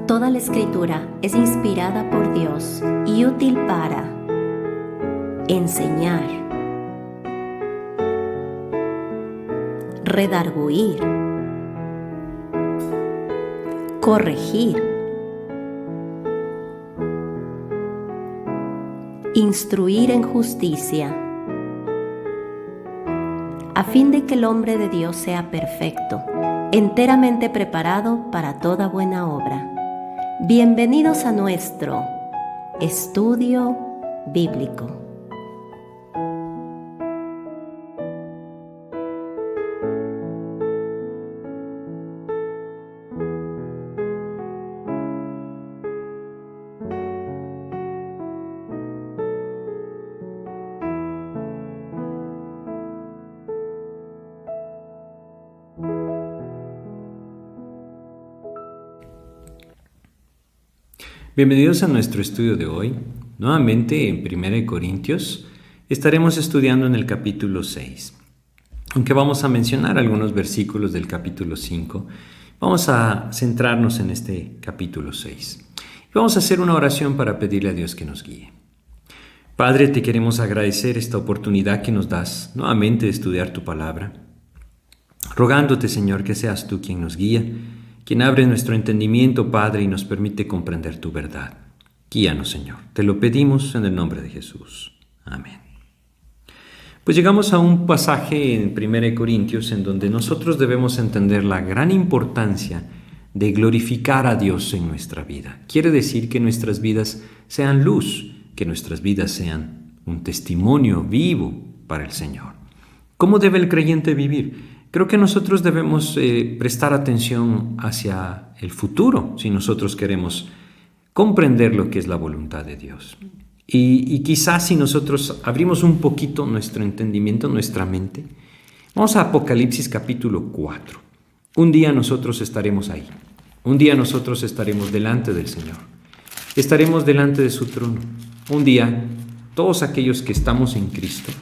Toda la Escritura es inspirada por Dios y útil para enseñar, redarguir, corregir, instruir en justicia, a fin de que el hombre de Dios sea perfecto, enteramente preparado para toda buena obra. Bienvenidos a nuestro estudio bíblico. Bienvenidos a nuestro estudio de hoy. Nuevamente en 1 Corintios estaremos estudiando en el capítulo 6. Aunque vamos a mencionar algunos versículos del capítulo 5, vamos a centrarnos en este capítulo 6. Y vamos a hacer una oración para pedirle a Dios que nos guíe. Padre, te queremos agradecer esta oportunidad que nos das nuevamente de estudiar tu palabra, rogándote, Señor, que seas tú quien nos guía, quien abre nuestro entendimiento, Padre, y nos permite comprender tu verdad. Guíanos, Señor. Te lo pedimos en el nombre de Jesús. Amén. Pues llegamos a un pasaje en 1 Corintios en donde nosotros debemos entender la gran importancia de glorificar a Dios en nuestra vida. Quiere decir que nuestras vidas sean luz, que nuestras vidas sean un testimonio vivo para el Señor. ¿Cómo debe el creyente vivir? Creo que nosotros debemos prestar atención hacia el futuro si nosotros queremos comprender lo que es la voluntad de Dios. Y quizás si nosotros abrimos un poquito nuestro entendimiento, nuestra mente, vamos a Apocalipsis capítulo 4. Un día nosotros estaremos ahí. Un día nosotros estaremos delante del Señor. Estaremos delante de su trono. Un día todos aquellos que estamos en Cristo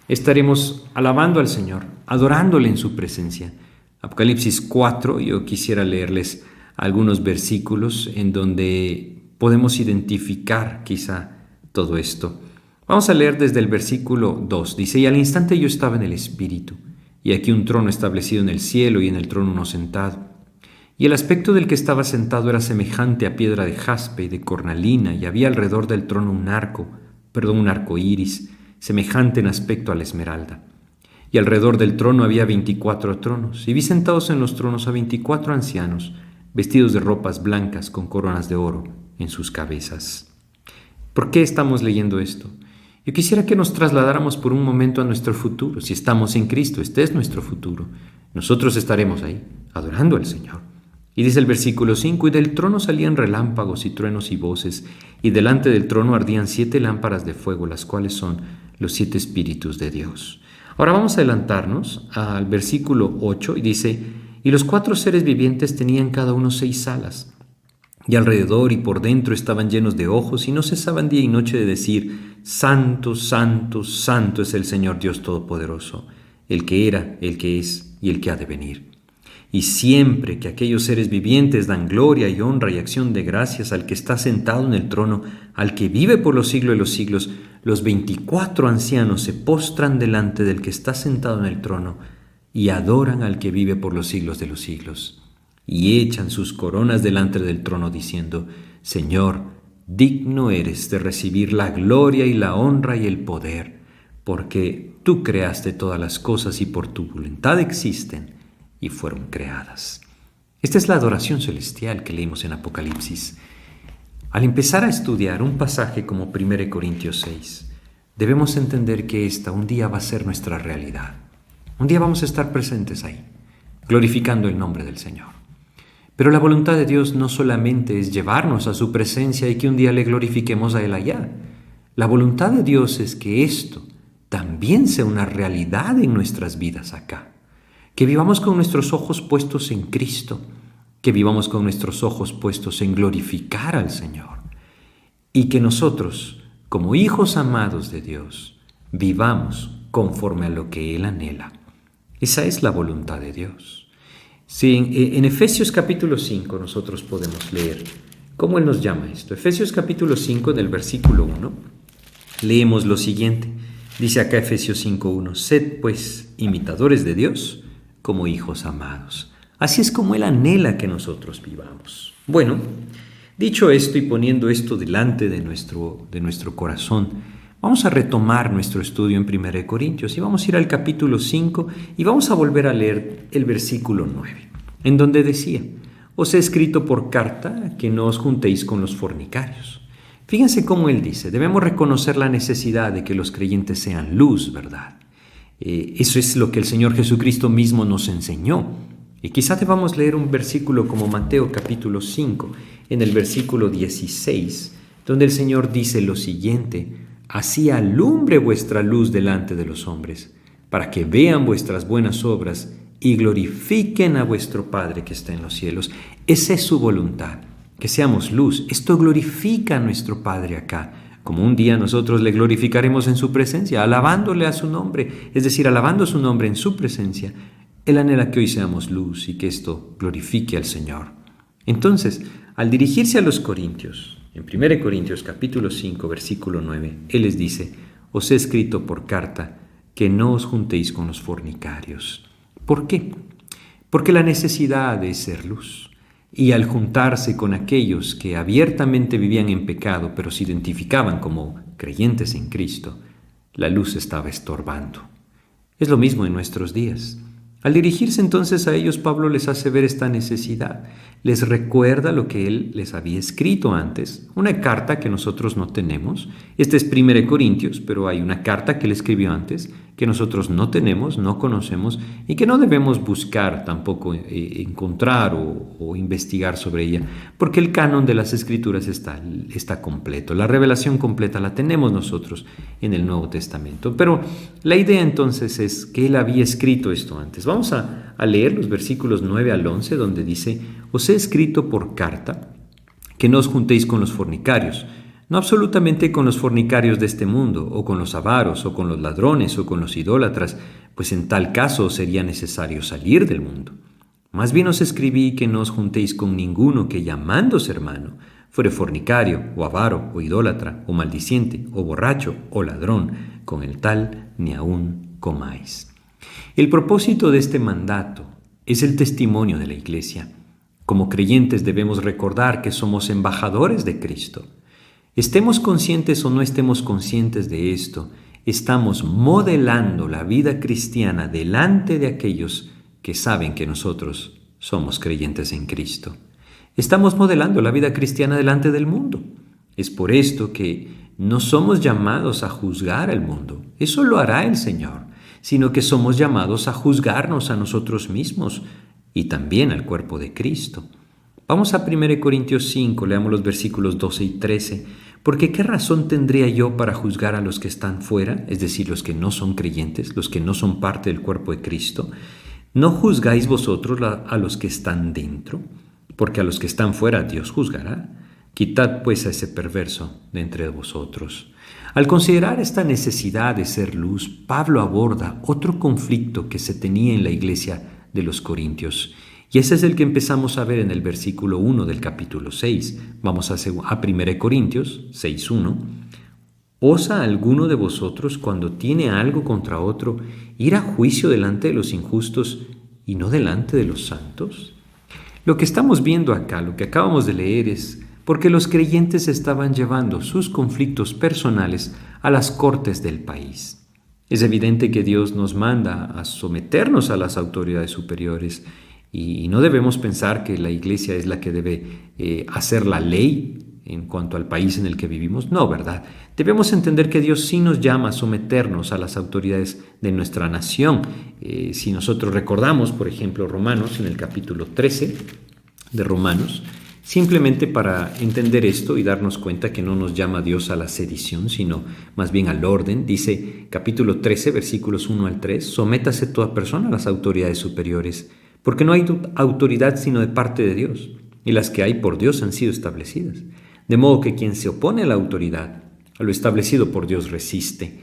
estaremos alabando al Señor, adorándole en su presencia. Apocalipsis 4, yo quisiera leerles algunos versículos en donde podemos identificar quizá todo esto. Vamos a leer desde el versículo 2. Dice: y al instante yo estaba en el Espíritu, y aquí un trono establecido en el cielo, y en el trono uno sentado. Y el aspecto del que estaba sentado era semejante a piedra de jaspe y de cornalina, y había alrededor del trono un arco iris, semejante en aspecto a la esmeralda. Y alrededor del trono había 24 tronos, y vi sentados en los tronos a 24 ancianos, vestidos de ropas blancas con coronas de oro en sus cabezas. ¿Por qué estamos leyendo esto? Yo quisiera que nos trasladáramos por un momento a nuestro futuro. Si estamos en Cristo, este es nuestro futuro. Nosotros estaremos ahí, adorando al Señor. Y dice el versículo 5, y del trono salían relámpagos y truenos y voces, y delante del trono ardían 7 lámparas de fuego, las cuales son los 7 espíritus de Dios. Ahora vamos a adelantarnos al versículo 8 y dice: y los 4 seres vivientes tenían cada uno 6 alas, y alrededor y por dentro estaban llenos de ojos, y no cesaban día y noche de decir: Santo, santo, santo es el Señor Dios Todopoderoso, el que era, el que es y el que ha de venir. Y siempre que aquellos seres vivientes dan gloria y honra y acción de gracias al que está sentado en el trono, al que vive por los siglos de los siglos, los 24 ancianos se postran delante del que está sentado en el trono y adoran al que vive por los siglos de los siglos. Y echan sus coronas delante del trono diciendo: Señor, digno eres de recibir la gloria y la honra y el poder, porque tú creaste todas las cosas y por tu voluntad existen y fueron creadas. Esta es la adoración celestial que leímos en Apocalipsis. Al empezar a estudiar un pasaje como 1 Corintios 6, debemos entender que esta un día va a ser nuestra realidad. Un día vamos a estar presentes ahí, glorificando el nombre del Señor. Pero la voluntad de Dios no solamente es llevarnos a su presencia y que un día le glorifiquemos a Él allá. La voluntad de Dios es que esto también sea una realidad en nuestras vidas acá. Que vivamos con nuestros ojos puestos en Cristo, que vivamos con nuestros ojos puestos en glorificar al Señor, y que nosotros, como hijos amados de Dios, vivamos conforme a lo que Él anhela. Esa es la voluntad de Dios. Si en Efesios capítulo 5 nosotros podemos leer ¿Cómo Él nos llama esto? Efesios capítulo 5, del versículo 1, leemos lo siguiente. Dice acá Efesios 5:1, sed pues imitadores de Dios como hijos amados. Así es como Él anhela que nosotros vivamos. Bueno, dicho esto y poniendo esto delante de nuestro corazón, vamos a retomar nuestro estudio en 1 Corintios y vamos a ir al capítulo 5 y vamos a volver a leer el versículo 9, en donde decía, os he escrito por carta que no os juntéis con los fornicarios. Fíjense cómo él dice, debemos reconocer la necesidad de que los creyentes sean luz, ¿verdad? Eso es lo que el Señor Jesucristo mismo nos enseñó. Y quizá debamos leer un versículo como Mateo capítulo 5, en el versículo 16, donde el Señor dice lo siguiente, así alumbre vuestra luz delante de los hombres, para que vean vuestras buenas obras y glorifiquen a vuestro Padre que está en los cielos. Esa es su voluntad, que seamos luz. Esto glorifica a nuestro Padre acá, como un día nosotros le glorificaremos en su presencia, alabándole a su nombre, es decir, alabando su nombre en su presencia. Él anhela que hoy seamos luz y que esto glorifique al Señor. Entonces, al dirigirse a los corintios, en 1 Corintios capítulo 5, versículo 9, Él les dice, os he escrito por carta que no os juntéis con los fornicarios. ¿Por qué? Porque la necesidad es ser luz. Y al juntarse con aquellos que abiertamente vivían en pecado, pero se identificaban como creyentes en Cristo, la luz estaba estorbando. Es lo mismo en nuestros días. Al dirigirse entonces a ellos, Pablo les hace ver esta necesidad. Les recuerda lo que él les había escrito antes, una carta que nosotros no tenemos. Esta es 1 Corintios, pero hay una carta que él escribió antes que nosotros no tenemos, no conocemos y que no debemos buscar tampoco encontrar o investigar sobre ella, porque el canon de las Escrituras está completo. La revelación completa la tenemos nosotros en el Nuevo Testamento. Pero la idea entonces es que él había escrito esto antes. Vamos a leer los versículos 9 al 11, donde dice, os he escrito por carta que no os juntéis con los fornicarios, no absolutamente con los fornicarios de este mundo, o con los avaros, o con los ladrones, o con los idólatras, pues en tal caso sería necesario salir del mundo. Más bien os escribí que no os juntéis con ninguno que llamándose hermano fuere fornicario, o avaro, o idólatra, o maldiciente, o borracho, o ladrón, con el tal ni aun comáis. El propósito de este mandato es el testimonio de la Iglesia. Como creyentes debemos recordar que somos embajadores de Cristo. Estemos conscientes o no estemos conscientes de esto, estamos modelando la vida cristiana delante de aquellos que saben que nosotros somos creyentes en Cristo. Estamos modelando la vida cristiana delante del mundo. Es por esto que no somos llamados a juzgar al mundo, eso lo hará el Señor, sino que somos llamados a juzgarnos a nosotros mismos y también al cuerpo de Cristo. Vamos a 1 Corintios 5, leamos los versículos 12 y 13. Porque ¿qué razón tendría yo para juzgar a los que están fuera, es decir, los que no son creyentes, los que no son parte del cuerpo de Cristo? ¿No juzgáis vosotros a los que están dentro? Porque a los que están fuera Dios juzgará. Quitad pues a ese perverso de entre vosotros. Al considerar esta necesidad de ser luz, Pablo aborda otro conflicto que se tenía en la iglesia de los Corintios. Y ese es el que empezamos a ver en el versículo 1 del capítulo 6. Vamos a 1 Corintios 6:1. ¿Osa alguno de vosotros, cuando tiene algo contra otro, ir a juicio delante de los injustos y no delante de los santos? Lo que estamos viendo acá, lo que acabamos de leer, es porque los creyentes estaban llevando sus conflictos personales a las cortes del país. Es evidente que Dios nos manda a someternos a las autoridades superiores y no debemos pensar que la iglesia es la que debe hacer la ley en cuanto al país en el que vivimos. No, ¿verdad? Debemos entender que Dios sí nos llama a someternos a las autoridades de nuestra nación. Si nosotros recordamos, por ejemplo, Romanos, en el capítulo 13 de Romanos, simplemente para entender esto y darnos cuenta que no nos llama Dios a la sedición, sino más bien al orden, dice capítulo 13, versículos 1 al 3, sométase toda persona a las autoridades superiores, porque no hay autoridad sino de parte de Dios, y las que hay por Dios han sido establecidas. De modo que quien se opone a la autoridad, a lo establecido por Dios resiste,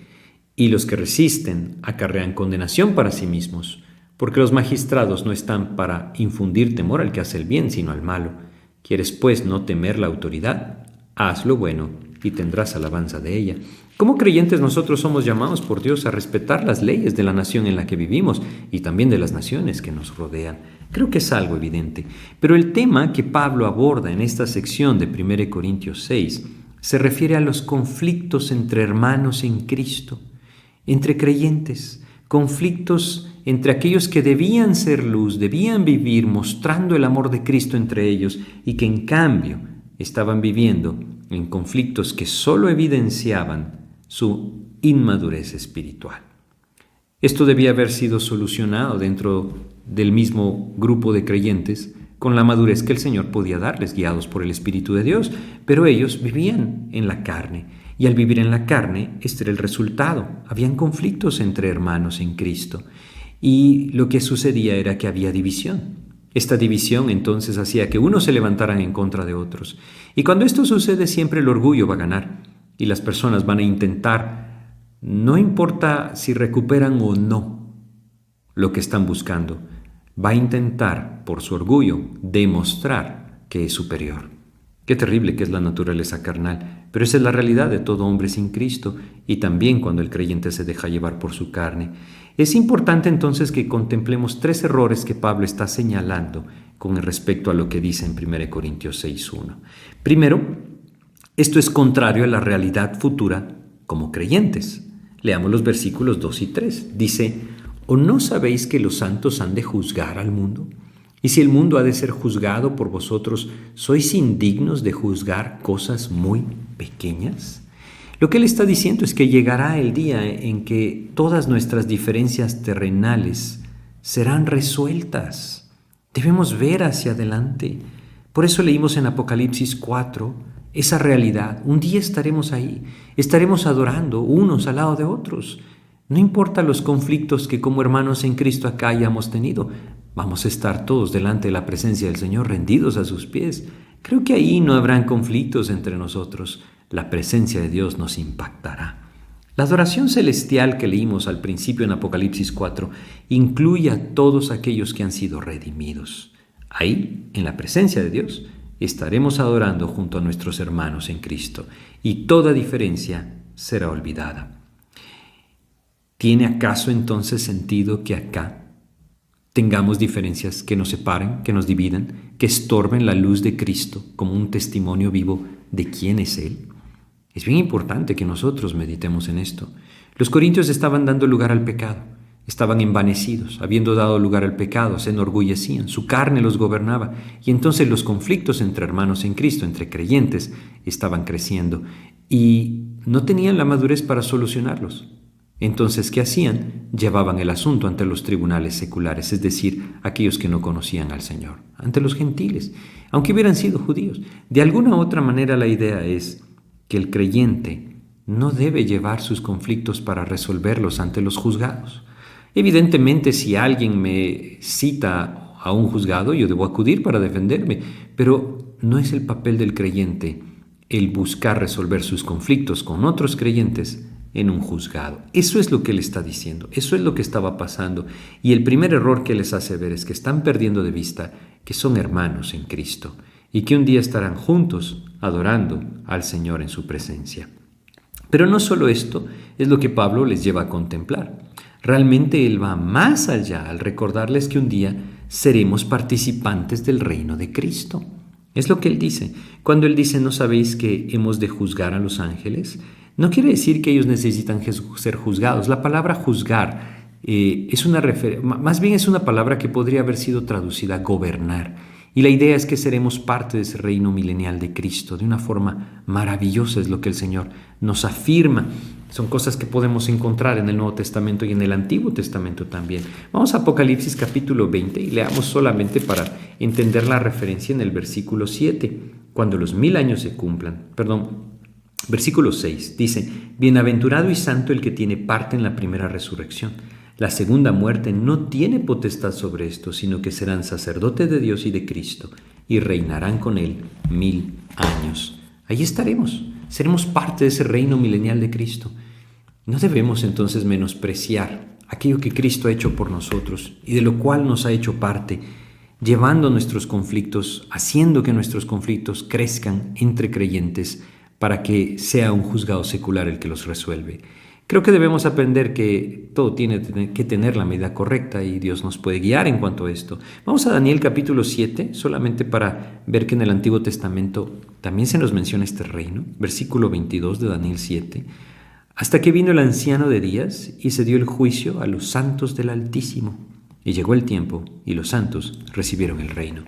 y los que resisten acarrean condenación para sí mismos, porque los magistrados no están para infundir temor al que hace el bien, sino al malo. ¿Quieres pues no temer la autoridad? Haz lo bueno y tendrás alabanza de ella. Como creyentes nosotros somos llamados por Dios a respetar las leyes de la nación en la que vivimos y también de las naciones que nos rodean. Creo que es algo evidente. Pero el tema que Pablo aborda en esta sección de 1 Corintios 6 se refiere a los conflictos entre hermanos en Cristo, entre creyentes, conflictos entre aquellos que debían ser luz, debían vivir mostrando el amor de Cristo entre ellos y que en cambio estaban viviendo en conflictos que solo evidenciaban su inmadurez espiritual. Esto debía haber sido solucionado dentro del mismo grupo de creyentes con la madurez que el Señor podía darles, guiados por el Espíritu de Dios, pero ellos vivían en la carne, y al vivir en la carne, este era el resultado. Habían conflictos entre hermanos en Cristo, y lo que sucedía era que había división. Esta división entonces hacía que unos se levantaran en contra de otros, y cuando esto sucede siempre el orgullo va a ganar, y las personas van a intentar, no importa si recuperan o no lo que están buscando, va a intentar, por su orgullo, demostrar que es superior. Qué terrible que es la naturaleza carnal, pero esa es la realidad de todo hombre sin Cristo y también cuando el creyente se deja llevar por su carne. Es importante entonces que contemplemos 3 errores que Pablo está señalando con respecto a lo que dice en 1 Corintios 6:1. Primero, esto es contrario a la realidad futura como creyentes. Leamos los versículos 2 y 3. Dice: ¿O no sabéis que los santos han de juzgar al mundo? Y si el mundo ha de ser juzgado por vosotros, ¿sois indignos de juzgar cosas muy pequeñas? Lo que él está diciendo es que llegará el día en que todas nuestras diferencias terrenales serán resueltas. Debemos ver hacia adelante. Por eso leímos en Apocalipsis 4 esa realidad. Un día estaremos ahí, estaremos adorando unos al lado de otros. No importa los conflictos que como hermanos en Cristo acá hayamos tenido, vamos a estar todos delante de la presencia del Señor rendidos a sus pies. Creo que ahí no habrán conflictos entre nosotros. La presencia de Dios nos impactará. La adoración celestial que leímos al principio en Apocalipsis 4 incluye a todos aquellos que han sido redimidos. Ahí, en la presencia de Dios, estaremos adorando junto a nuestros hermanos en Cristo y toda diferencia será olvidada. ¿Tiene acaso entonces sentido que acá tengamos diferencias que nos separen, que nos dividan, que estorben la luz de Cristo como un testimonio vivo de quién es Él? Es bien importante que nosotros meditemos en esto. Los corintios estaban dando lugar al pecado, estaban envanecidos, habiendo dado lugar al pecado, se enorgullecían, su carne los gobernaba, y entonces los conflictos entre hermanos en Cristo, entre creyentes, estaban creciendo y no tenían la madurez para solucionarlos. Entonces, ¿qué hacían? Llevaban el asunto ante los tribunales seculares, es decir, aquellos que no conocían al Señor, ante los gentiles, aunque hubieran sido judíos. De alguna u otra manera la idea es que el creyente no debe llevar sus conflictos para resolverlos ante los juzgados. Evidentemente, si alguien me cita a un juzgado, yo debo acudir para defenderme, pero no es el papel del creyente el buscar resolver sus conflictos con otros creyentes en un juzgado. Eso es lo que él está diciendo, eso es lo que estaba pasando. Y el primer error que les hace ver es que están perdiendo de vista que son hermanos en Cristo y que un día estarán juntos adorando al Señor en su presencia. Pero no solo esto es lo que Pablo les lleva a contemplar. Realmente él va más allá al recordarles que un día seremos participantes del reino de Cristo. Es lo que él dice. Cuando él dice, ¿no sabéis que hemos de juzgar a los ángeles? No quiere decir que ellos necesitan ser juzgados. La palabra juzgar más bien es una palabra que podría haber sido traducida gobernar. Y la idea es que seremos parte de ese reino milenial de Cristo. De una forma maravillosa es lo que el Señor nos afirma. Son cosas que podemos encontrar en el Nuevo Testamento y en el Antiguo Testamento también. Vamos a Apocalipsis capítulo 20 y leamos solamente para entender la referencia en el versículo 7. Cuando los 1000 años se cumplan. Versículo 6 dice: Bienaventurado y santo el que tiene parte en la primera resurrección. La segunda muerte no tiene potestad sobre esto, sino que serán sacerdotes de Dios y de Cristo, y reinarán con él 1000 años. Ahí estaremos, seremos parte de ese reino milenial de Cristo. No debemos entonces menospreciar aquello que Cristo ha hecho por nosotros y de lo cual nos ha hecho parte. llevando nuestros conflictos, haciendo que nuestros conflictos crezcan entre creyentes para que sea un juzgado secular el que los resuelve. Creo que debemos aprender que todo tiene que tener la medida correcta y Dios nos puede guiar en cuanto a esto. Vamos a Daniel capítulo 7, solamente para ver que en el Antiguo Testamento también se nos menciona este reino. Versículo 22 de Daniel 7. Hasta que vino el anciano de días y se dio el juicio a los santos del Altísimo. Y llegó el tiempo y los santos recibieron el reino.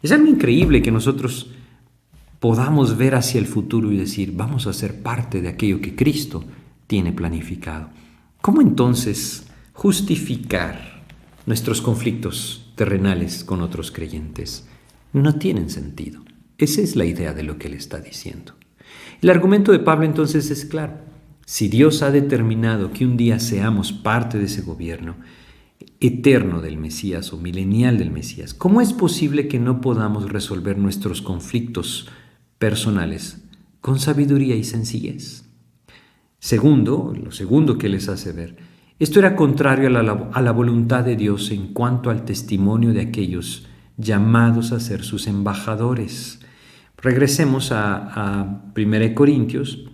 Es algo increíble que nosotros podamos ver hacia el futuro y decir, vamos a ser parte de aquello que Cristo tiene planificado. ¿Cómo entonces justificar nuestros conflictos terrenales con otros creyentes? No tienen sentido. Esa es la idea de lo que él está diciendo. El argumento de Pablo entonces es claro. Si Dios ha determinado que un día seamos parte de ese gobierno eterno del Mesías o milenial del Mesías, ¿cómo es posible que no podamos resolver nuestros conflictos personales con sabiduría y sencillez? Lo segundo que les hace ver, esto era contrario a la voluntad de Dios en cuanto al testimonio de aquellos llamados a ser sus embajadores. Regresemos a 1 Corintios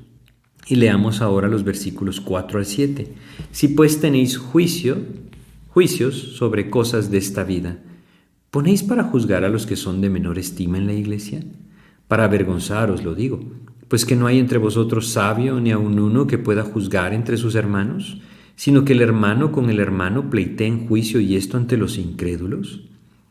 y leamos ahora los versículos 4 al 7. Si pues tenéis juicios sobre cosas de esta vida, ¿ponéis para juzgar a los que son de menor estima en la iglesia? Para avergonzaros lo digo, pues que no hay entre vosotros sabio ni aun uno que pueda juzgar entre sus hermanos, sino que el hermano con el hermano pleitea en juicio, y esto ante los incrédulos.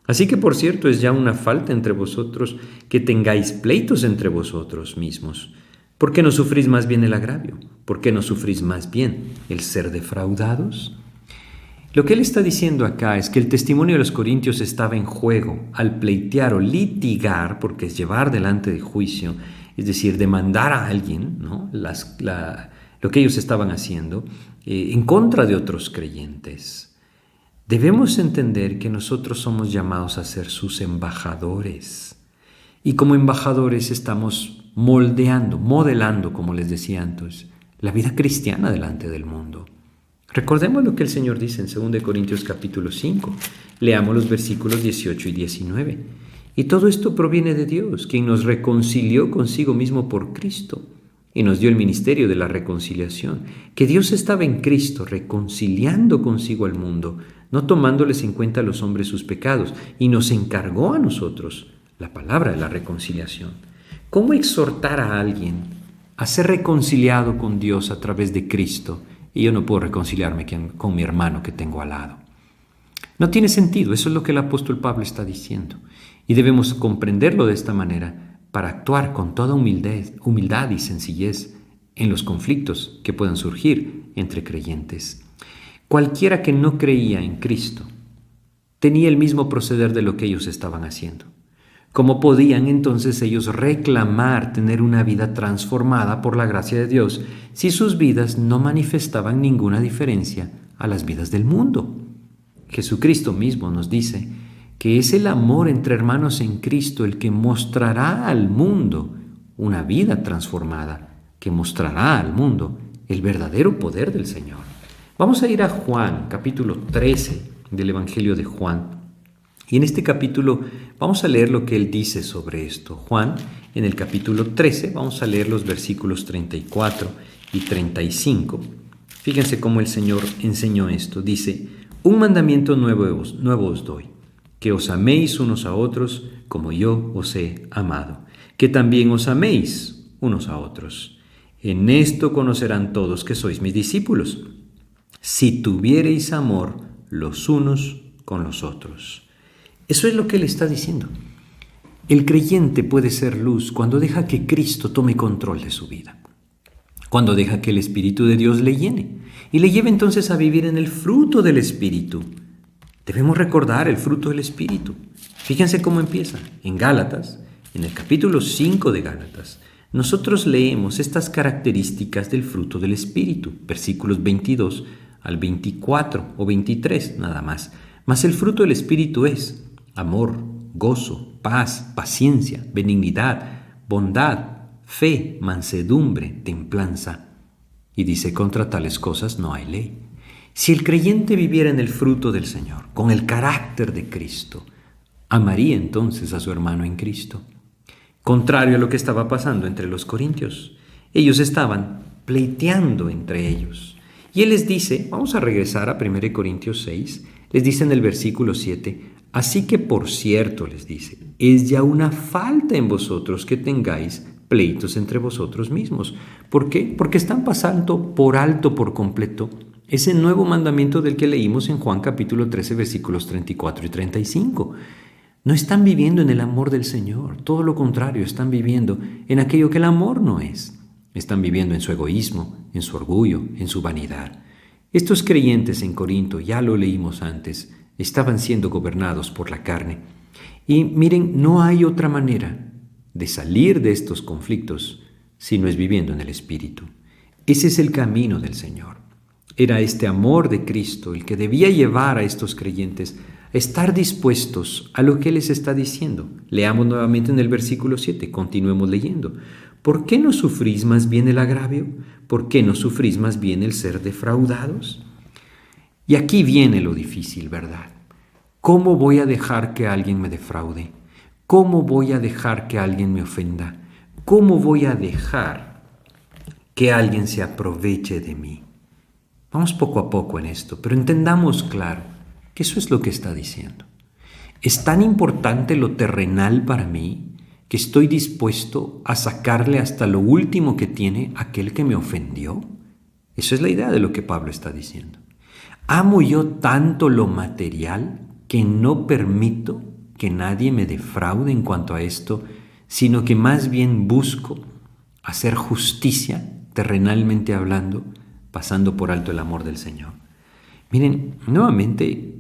Así que, por cierto, es ya una falta entre vosotros que tengáis pleitos entre vosotros mismos. ¿Por qué no sufrís más bien el agravio? ¿Por qué no sufrís más bien el ser defraudados? Lo que él está diciendo acá es que el testimonio de los corintios estaba en juego al pleitear o litigar, porque es llevar delante de juicio, es decir, demandar a alguien, ¿no? Lo que ellos estaban haciendo en contra de otros creyentes. Debemos entender que nosotros somos llamados a ser sus embajadores. Y como embajadores estamos modelando, como les decía antes, la vida cristiana delante del mundo. Recordemos lo que el Señor dice en 2 Corintios capítulo 5. Leamos los versículos 18 y 19. Y todo esto proviene de Dios, quien nos reconcilió consigo mismo por Cristo y nos dio el ministerio de la reconciliación. Que Dios estaba en Cristo reconciliando consigo al mundo, no tomándoles en cuenta a los hombres sus pecados, y nos encargó a nosotros la palabra de la reconciliación. ¿Cómo exhortar a alguien a ser reconciliado con Dios a través de Cristo? Y yo no puedo reconciliarme con mi hermano que tengo al lado. No tiene sentido, eso es lo que el apóstol Pablo está diciendo. Y debemos comprenderlo de esta manera para actuar con toda humildad y sencillez en los conflictos que puedan surgir entre creyentes. Cualquiera que no creía en Cristo tenía el mismo proceder de lo que ellos estaban haciendo. ¿Cómo podían entonces ellos reclamar tener una vida transformada por la gracia de Dios si sus vidas no manifestaban ninguna diferencia a las vidas del mundo? Jesucristo mismo nos dice que es el amor entre hermanos en Cristo el que mostrará al mundo una vida transformada, que mostrará al mundo el verdadero poder del Señor. Vamos a ir a Juan, capítulo 13 del Evangelio de Juan. Y en este capítulo vamos a leer lo que él dice sobre esto. Juan, en el capítulo 13, vamos a leer los versículos 34 y 35. Fíjense cómo el Señor enseñó esto. Dice: un mandamiento nuevo os doy, que os améis unos a otros como yo os he amado, que también os améis unos a otros. En esto conocerán todos que sois mis discípulos, si tuviereis amor los unos con los otros. Eso es lo que él está diciendo. El creyente puede ser luz cuando deja que Cristo tome control de su vida, cuando deja que el Espíritu de Dios le llene y le lleve entonces a vivir en el fruto del Espíritu. Debemos recordar el fruto del Espíritu. Fíjense cómo empieza. En Gálatas, en el capítulo 5 de Gálatas, nosotros leemos estas características del fruto del Espíritu, versículos 22 al 24 o 23 nada más. Mas el fruto del Espíritu es amor, gozo, paz, paciencia, benignidad, bondad, fe, mansedumbre, templanza. Y dice: contra tales cosas no hay ley. Si el creyente viviera en el fruto del Señor, con el carácter de Cristo, Amaría entonces a su hermano en Cristo. Contrario a lo que estaba pasando entre los corintios. Ellos estaban pleiteando entre ellos. Y Él les dice, vamos a regresar a 1 Corintios 6, les dice en el versículo 7, así que por cierto, les dice, es ya una falta en vosotros que tengáis pleitos entre vosotros mismos. ¿Por qué? Porque están pasando por alto por completo ese nuevo mandamiento del que leímos en Juan capítulo 13, versículos 34 y 35. No están viviendo en el amor del Señor, todo lo contrario, están viviendo en aquello que el amor no es. Están viviendo en su egoísmo, en su orgullo, en su vanidad. Estos creyentes en Corinto, ya lo leímos antes, estaban siendo gobernados por la carne. Y miren, no hay otra manera de salir de estos conflictos si no es viviendo en el Espíritu. Ese es el camino del Señor. Era este amor de Cristo el que debía llevar a estos creyentes a estar dispuestos a lo que Él les está diciendo. Leamos nuevamente en el versículo 7, continuemos leyendo. ¿Por qué no sufrís más bien el agravio? ¿Por qué no sufrís más bien el ser defraudados? Y aquí viene lo difícil, ¿verdad? ¿Cómo voy a dejar que alguien me defraude? ¿Cómo voy a dejar que alguien me ofenda? ¿Cómo voy a dejar que alguien se aproveche de mí? Vamos poco a poco en esto, pero entendamos claro que eso es lo que está diciendo. ¿Es tan importante lo terrenal para mí que estoy dispuesto a sacarle hasta lo último que tiene aquel que me ofendió? Esa es la idea de lo que Pablo está diciendo. ¿Amo yo tanto lo material que no permito que nadie me defraude en cuanto a esto, sino que más bien busco hacer justicia, terrenalmente hablando, pasando por alto el amor del Señor? Miren, nuevamente,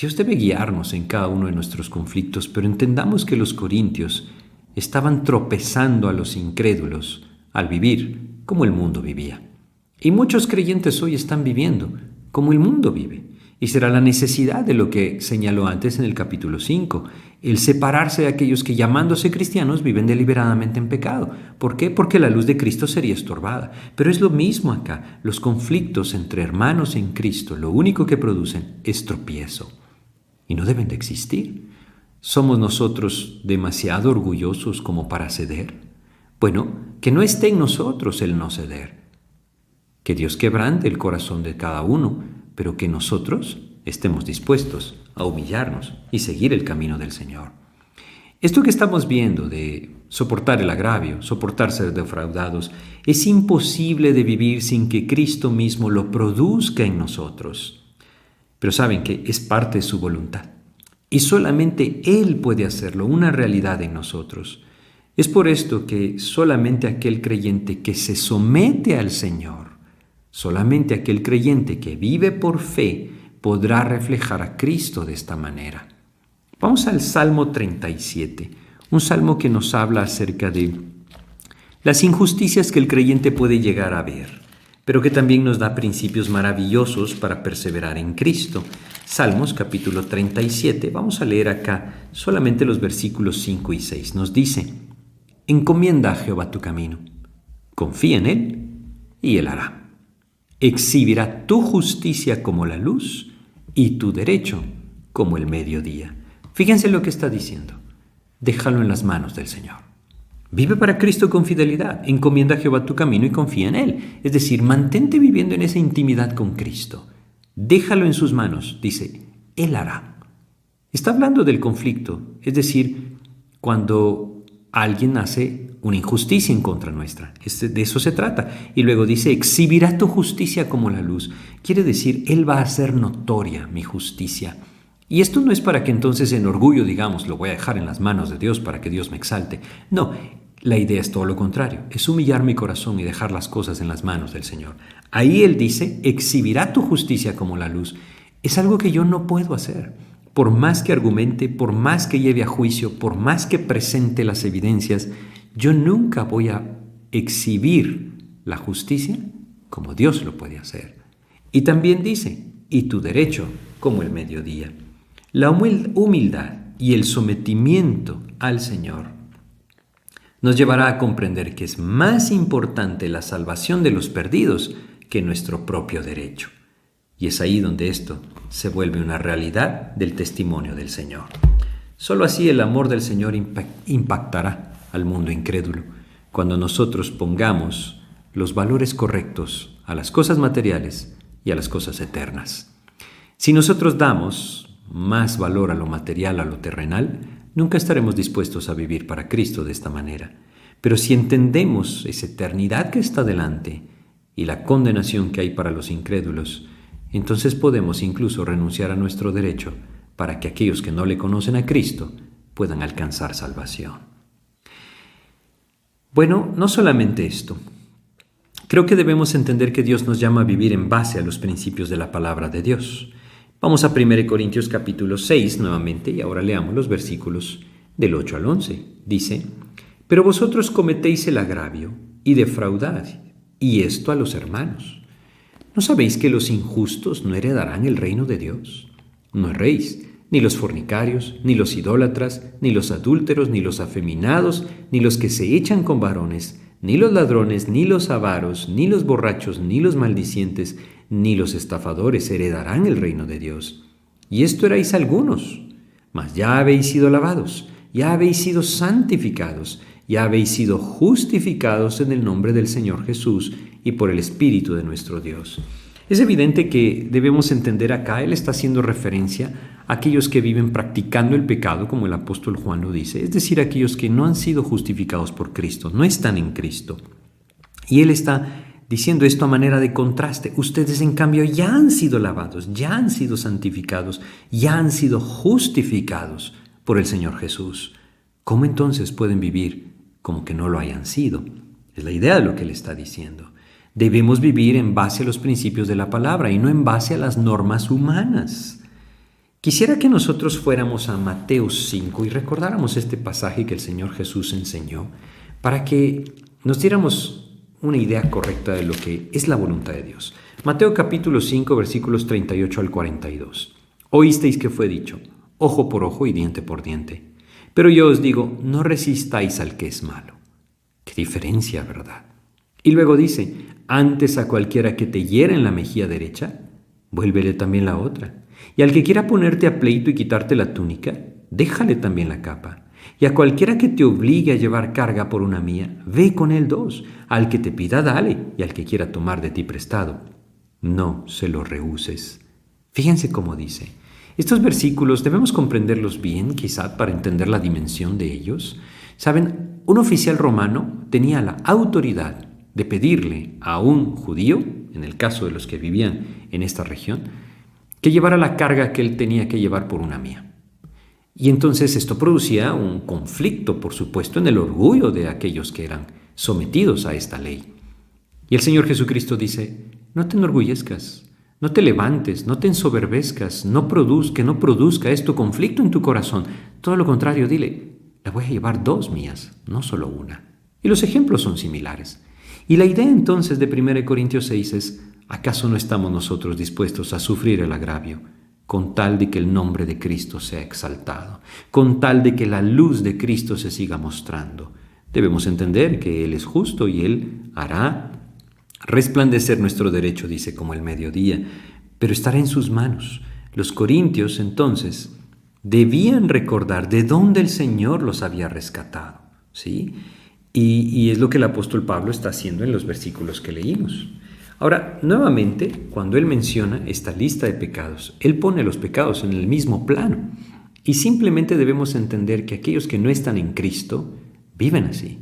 Dios debe guiarnos en cada uno de nuestros conflictos, pero entendamos que los corintios estaban tropezando a los incrédulos al vivir como el mundo vivía. Y muchos creyentes hoy están viviendo como el mundo vive. Y será la necesidad de lo que señaló antes en el capítulo 5, el separarse de aquellos que llamándose cristianos viven deliberadamente en pecado. ¿Por qué? Porque la luz de Cristo sería estorbada. Pero es lo mismo acá. Los conflictos entre hermanos en Cristo lo único que producen es tropiezo. Y no deben de existir. ¿Somos nosotros demasiado orgullosos como para ceder? Bueno, que no esté en nosotros el no ceder. Que Dios quebrante el corazón de cada uno, pero que nosotros estemos dispuestos a humillarnos y seguir el camino del Señor. Esto que estamos viendo de soportar el agravio, soportar ser defraudados, es imposible de vivir sin que Cristo mismo lo produzca en nosotros. Pero saben que es parte de su voluntad. Y solamente Él puede hacerlo una realidad en nosotros. Es por esto que solamente aquel creyente que se somete al Señor, solamente aquel creyente que vive por fe, podrá reflejar a Cristo de esta manera. Vamos al Salmo 37, un salmo que nos habla acerca de las injusticias que el creyente puede llegar a ver, pero que también nos da principios maravillosos para perseverar en Cristo. Salmos capítulo 37, vamos a leer acá solamente los versículos 5 y 6. Nos dice: encomienda a Jehová tu camino, confía en Él y Él hará. Exhibirá tu justicia como la luz y tu derecho como el mediodía. Fíjense lo que está diciendo. Déjalo en las manos del Señor. Vive para Cristo con fidelidad. Encomienda a Jehová tu camino y confía en Él. Es decir, mantente viviendo en esa intimidad con Cristo. Déjalo en sus manos. Dice, Él hará. Está hablando del conflicto. Es decir, cuando alguien hace una injusticia en contra nuestra. De eso se trata. Y luego dice, exhibirá tu justicia como la luz. Quiere decir, Él va a hacer notoria mi justicia. Y esto no es para que entonces en orgullo digamos, lo voy a dejar en las manos de Dios para que Dios me exalte. No, la idea es todo lo contrario. Es humillar mi corazón y dejar las cosas en las manos del Señor. Ahí Él dice, exhibirá tu justicia como la luz. Es algo que yo no puedo hacer. Por más que argumente, por más que lleve a juicio, por más que presente las evidencias, yo nunca voy a exhibir la justicia como Dios lo puede hacer. Y también dice, y tu derecho como el mediodía. La humildad y el sometimiento al Señor nos llevará a comprender que es más importante la salvación de los perdidos que nuestro propio derecho. Y es ahí donde esto se vuelve una realidad del testimonio del Señor. Solo así el amor del Señor impactará al mundo incrédulo, cuando nosotros pongamos los valores correctos a las cosas materiales y a las cosas eternas. Si nosotros damos más valor a lo material, a lo terrenal, nunca estaremos dispuestos a vivir para Cristo de esta manera. Pero si entendemos esa eternidad que está delante y la condenación que hay para los incrédulos, entonces podemos incluso renunciar a nuestro derecho para que aquellos que no le conocen a Cristo puedan alcanzar salvación. Bueno, no solamente esto. Creo que debemos entender que Dios nos llama a vivir en base a los principios de la palabra de Dios. Vamos a 1 Corintios capítulo 6 nuevamente y ahora leamos los versículos del 8 al 11. Dice: pero vosotros cometéis el agravio y defraudad, y esto a los hermanos. ¿No sabéis que los injustos no heredarán el reino de Dios? No erréis, ni los fornicarios, ni los idólatras, ni los adúlteros, ni los afeminados, ni los que se echan con varones, ni los ladrones, ni los avaros, ni los borrachos, ni los maldicientes, ni los estafadores heredarán el reino de Dios. Y esto erais algunos, mas ya habéis sido lavados, ya habéis sido santificados, ya habéis sido justificados en el nombre del Señor Jesús y por el Espíritu de nuestro Dios. Es evidente que debemos entender acá, él está haciendo referencia a aquellos que viven practicando el pecado, como el apóstol Juan lo dice, es decir, aquellos que no han sido justificados por Cristo, no están en Cristo. Y él está diciendo esto a manera de contraste. Ustedes, en cambio, ya han sido lavados, ya han sido santificados, ya han sido justificados por el Señor Jesús. ¿Cómo entonces pueden vivir como que no lo hayan sido? Es la idea de lo que él está diciendo. Debemos vivir en base a los principios de la palabra y no en base a las normas humanas. Quisiera que nosotros fuéramos a Mateo 5 y recordáramos este pasaje que el Señor Jesús enseñó para que nos diéramos una idea correcta de lo que es la voluntad de Dios. Mateo capítulo 5, versículos 38 al 42. Oísteis que fue dicho: ojo por ojo y diente por diente. Pero yo os digo, no resistáis al que es malo. Qué diferencia, ¿verdad? Y luego dice: antes a cualquiera que te hiera en la mejilla derecha, vuélvele también la otra. Y al que quiera ponerte a pleito y quitarte la túnica, déjale también la capa. Y a cualquiera que te obligue a llevar carga por una mía, ve con él 2. Al que te pida, dale, y al que quiera tomar de ti prestado, no se lo rehuses. Fíjense cómo dice. Estos versículos debemos comprenderlos bien, quizá para entender la dimensión de ellos. Saben, un oficial romano tenía la autoridad de pedirle a un judío, en el caso de los que vivían en esta región, que llevara la carga que él tenía que llevar por una mía. Y entonces esto producía un conflicto, por supuesto, en el orgullo de aquellos que eran sometidos a esta ley. Y el Señor Jesucristo dice: no te enorgullezcas, no te levantes, no te ensoberbezcas, que no produzca esto conflicto en tu corazón. Todo lo contrario, dile: la voy a llevar 2 mías, no solo una. Y los ejemplos son similares. Y la idea entonces de 1 Corintios 6 es: ¿acaso no estamos nosotros dispuestos a sufrir el agravio con tal de que el nombre de Cristo sea exaltado, con tal de que la luz de Cristo se siga mostrando? Debemos entender que Él es justo y Él hará resplandecer nuestro derecho, dice, como el mediodía, pero estará en sus manos. Los corintios entonces debían recordar de dónde el Señor los había rescatado, ¿sí? Y es lo que el apóstol Pablo está haciendo en los versículos que leímos. Ahora, nuevamente, cuando él menciona esta lista de pecados, él pone los pecados en el mismo plano. Y simplemente debemos entender que aquellos que no están en Cristo viven así.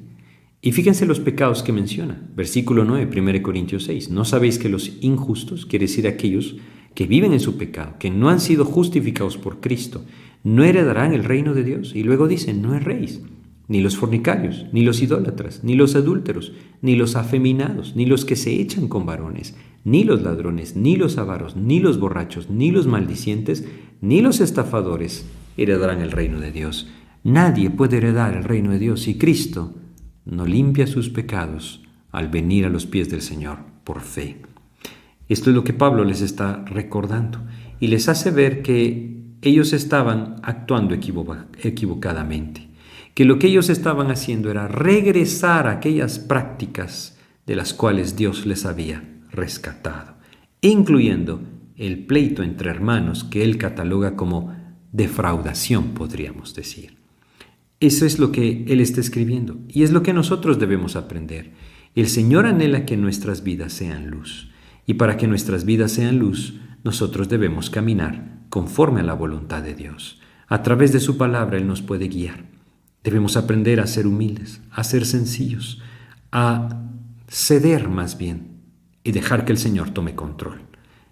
Y fíjense los pecados que menciona. Versículo 9, 1 Corintios 6. ¿No sabéis que los injustos, quiere decir aquellos que viven en su pecado, que no han sido justificados por Cristo, no heredarán el reino de Dios? Y luego dice: no erréis. Ni los fornicarios, ni los idólatras, ni los adúlteros, ni los afeminados, ni los que se echan con varones, ni los ladrones, ni los avaros, ni los borrachos, ni los maldicientes, ni los estafadores heredarán el reino de Dios. Nadie puede heredar el reino de Dios si Cristo no limpia sus pecados al venir a los pies del Señor por fe. Esto es lo que Pablo les está recordando y les hace ver que ellos estaban actuando equivocadamente. Que lo que ellos estaban haciendo era regresar a aquellas prácticas de las cuales Dios les había rescatado, incluyendo el pleito entre hermanos que él cataloga como defraudación, podríamos decir. Eso es lo que Él está escribiendo y es lo que nosotros debemos aprender. El Señor anhela que nuestras vidas sean luz, y para que nuestras vidas sean luz, nosotros debemos caminar conforme a la voluntad de Dios. A través de su palabra Él nos puede guiar. Debemos aprender a ser humildes, a ser sencillos, a ceder más bien y dejar que el Señor tome control.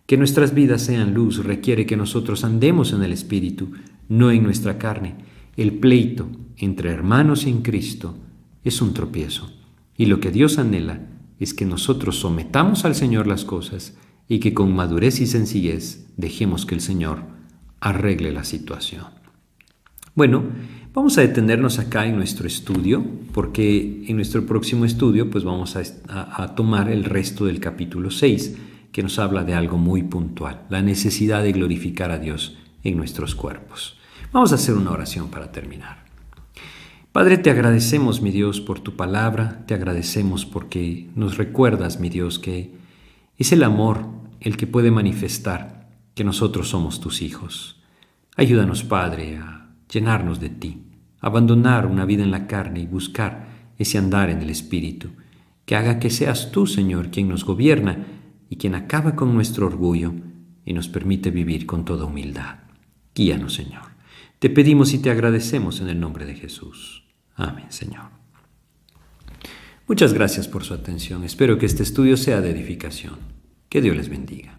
Que nuestras vidas sean luz requiere que nosotros andemos en el Espíritu, no en nuestra carne. El pleito entre hermanos en Cristo es un tropiezo, y lo que Dios anhela es que nosotros sometamos al Señor las cosas y que con madurez y sencillez dejemos que el Señor arregle la situación. Bueno, vamos a detenernos acá en nuestro estudio, porque en nuestro próximo estudio pues vamos a tomar el resto del capítulo 6, que nos habla de algo muy puntual, la necesidad de glorificar a Dios en nuestros cuerpos. Vamos a hacer una oración para terminar. Padre, te agradecemos, mi Dios, por tu palabra, te agradecemos porque nos recuerdas, mi Dios, que es el amor el que puede manifestar que nosotros somos tus hijos. Ayúdanos, Padre, a llenarnos de ti, abandonar una vida en la carne y buscar ese andar en el Espíritu, que haga que seas tú, Señor, quien nos gobierna y quien acaba con nuestro orgullo y nos permite vivir con toda humildad. Guíanos, Señor. Te pedimos y te agradecemos en el nombre de Jesús. Amén, Señor. Muchas gracias por su atención. Espero que este estudio sea de edificación. Que Dios les bendiga.